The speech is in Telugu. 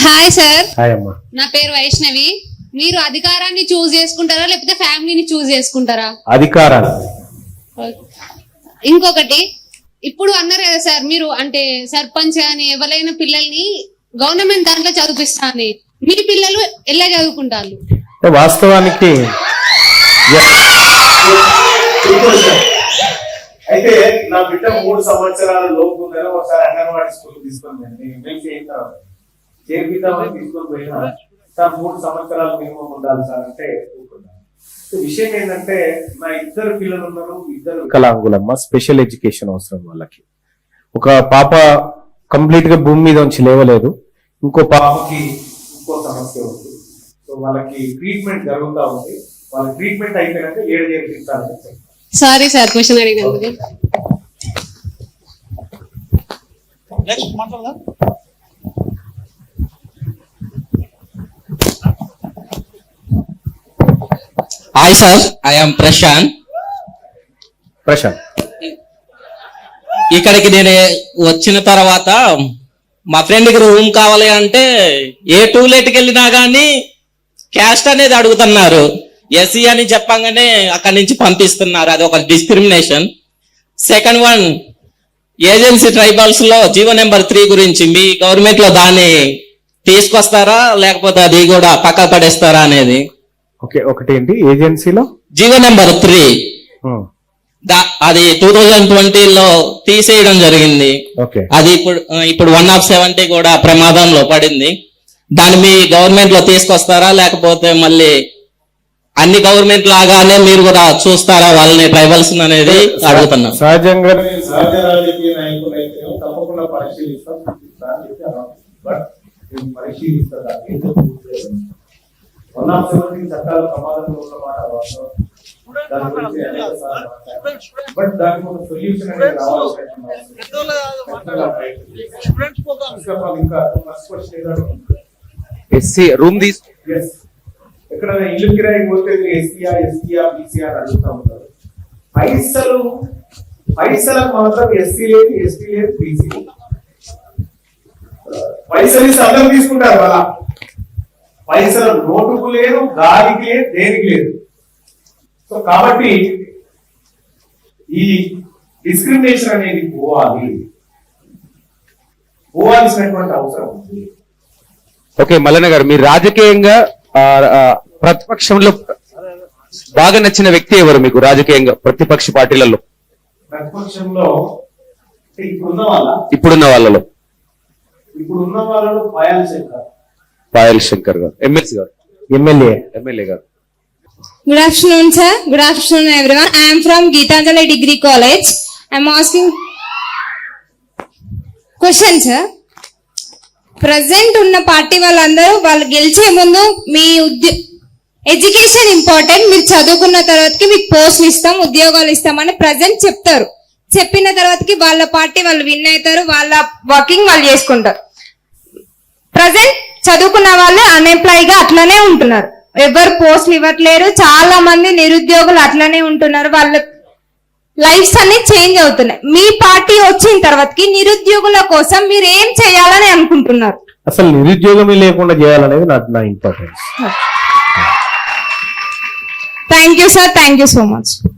Hi sir. హాయ్ అమ్మా. నా పేరు వైష్ణవి. మీరు అధికారాన్ని చూస్ చేసుకుంటారా లేకపోతే ఫ్యామిలీని చూస్ చేసుకుంటారా? అధికారాన్ని. ఇంకొకటి, ఇప్పుడు అన్నారు కదా సార్, మీరు అంటే సర్పంచ్ అని ఎవరైనా పిల్లల్ని గవర్నమెంట్ దాంట్లో చదివిస్తా అని, మీ పిల్లలు ఎలా చదువుకుంటారు? వాస్తవానికి అయితే నా బిడ్డ 3 సంవత్సరాల లోపు ఉందని ఒకసారి అంగన్వాడీ స్కూల్ తీసుకొని చేర్పిద్దామని తీసుకొని పోయినా సార్ 3 సంవత్సరాలు మినిమం ఉండాలి సార్ అంటే విషయం ఏంటంటే నా 2 పిల్లలు ఉన్నారు, 2 వికలాంగులమ్మ. స్పెషల్ ఎడ్యుకేషన్ అవసరం వాళ్ళకి. ఒక పాప కంప్లీట్ గా భూమి మీద ఉంచి లేవలేదు, ఇంకో పాపకి ఇంకో సమస్య ఉంది. సో వాళ్ళకి ట్రీట్మెంట్ జరుగుతూ ఉంది. వాళ్ళ ట్రీట్మెంట్ అయిపోయినాక 7 చేర్పిస్తారని చెప్పారు. సారీ సార్ క్వశ్చన్ అడిగినందుకు. Hi sir, I am Prashant. ఇక్కడికి నేను వచ్చిన తర్వాత మా ఫ్రెండ్కి రూమ్ కావాలి అంటే ఏ టూలెట్కి వెళ్ళినా కానీ క్యాస్ట్ అనేది అడుగుతున్నారు. ఎస్సీ అని చెప్పంగానే అక్కడి నుంచి పంపిస్తున్నారు. అది ఒక discrimination. Second one, agency tribals లో జీవో నెంబర్ 3 గురించి మీ గవర్నమెంట్ లో దాన్ని తీసుకొస్తారా లేకపోతే అది కూడా పక్క పడేస్తారా అనేది. ఒకటి ఏంటి ఏజెన్సీలో జీవో నెంబర్ 3 అది 2020లో తీసేయడం జరిగింది. అది ఇప్పుడు 170 కూడా ప్రమాదంలో పడింది. దాన్ని మీ గవర్నమెంట్ లో తీసుకొస్తారా లేకపోతే మళ్ళీ అన్ని గవర్నమెంట్ లాగానే మీరు కూడా చూస్తారా వాళ్ళని ట్రైబల్స్ అనేది అడుగుతున్నా. సహజంగా సహజ రాజకీయ నాయకులు అయితే తప్పకుండా పరిశీలిస్తాం. చట్టాల ప్రమాదంలో ఉన్నమాట వాస్తవం. దాని గురించి బట్ దానికి ఒక సొల్యూషన్ అనేది రూమ్ ఎక్కడ ఇల్లు కిరాయి పోతే ఎస్సీఆర్ బీసీఆర్ అడుగుతా ఉంటారు. పైసలకు మాత్రం ఎస్సీ లేదు, ఎస్టీ లేదు, బీసీ లేదు. పైసలు అందరూ తీసుకుంటారు. వాళ్ళ పైసలు నోటుకు లేదు, గాలికి లేదు, దేనికి లేదు. సో కాబట్టి ఈ డిస్క్రిమినేషన్ అనేది పోవాల్సినటువంటి అవసరం ఉంది. ఓకే మల్లన్న గారు, మీరు రాజకీయంగా ప్రతిపక్షంలో బాగా నచ్చిన వ్యక్తి ఎవరు మీకు రాజకీయంగా ప్రతిపక్ష పార్టీలలో? ప్రతిపక్షంలో ఇప్పుడున్న వాళ్ళలో పాయల్ శంకర్ గారు, ఎమ్మెల్సీ గారు, ఎమ్మెల్యే గారు. Good afternoon, sir. Good afternoon, everyone. I am from Geetanjali Degree College. I am asking question, sir. Present ఉన్న పార్టీ వాళ్ళందరూ వాళ్ళు గెలిచే ముందు మీ ఎడ్యుకేషన్ ఇంపార్టెంట్, మీరు చదువుకున్న తర్వాతకి మీకు పోస్టులు ఇస్తాం, ఉద్యోగాలు ఇస్తామని ప్రజెంట్ చెప్తారు. చెప్పిన తర్వాతకి వాళ్ళ పార్టీ వాళ్ళు విన్ అవుతారు, వాళ్ళ వర్కింగ్ వాళ్ళు చేసుకుంటారు. ప్రజెంట్ చదువుకున్న వాళ్ళే అన్ఎంప్లాయీగా అట్లనే ఉంటున్నారు, ఎవరు పోస్టులు ఇవ్వట్లేరు. చాలా మంది నిరుద్యోగులు అట్లనే ఉంటున్నారు, వాళ్ళ లైఫ్స్ అన్ని చేంజ్ అవుతున్నాయి. మీ పార్టీ వచ్చిన తర్వాతకి నిరుద్యోగుల కోసం మీరు ఏం చేయాలని అనుకుంటున్నారు? అసలు నిరుద్యోగమే లేకుండా చేయాలనేది నా importance. Thank you sir, thank you so much.